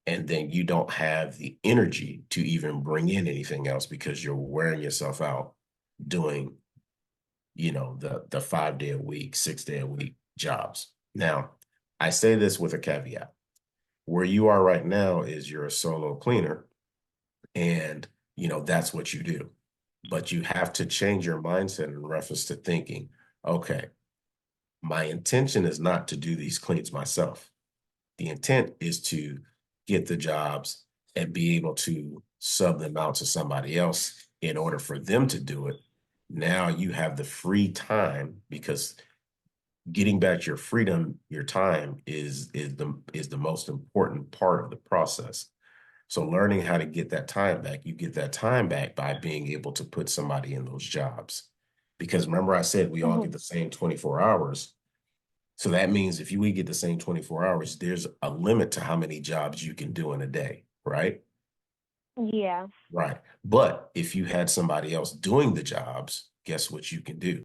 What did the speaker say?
and then you don't have the energy to even bring in anything else because you're wearing yourself out doing, the 5 day a week, 6 day a week jobs. Now, I say this with a caveat. Where you are right now is you're a solo cleaner, and that's what you do. But you have to change your mindset in reference to thinking, okay, my intention is not to do these cleans myself. The intent is to get the jobs and be able to sub them out to somebody else in order for them to do it. Now you have the free time, because getting back your freedom, your time is the most important part of the process. So learning how to get that time back, you get that time back by being able to put somebody in those jobs. Because remember I said we all Hmm. get the same 24 hours. So that means if we get the same 24 hours, there's a limit to how many jobs you can do in a day, right? Yeah. Right. But if you had somebody else doing the jobs, guess what you can do?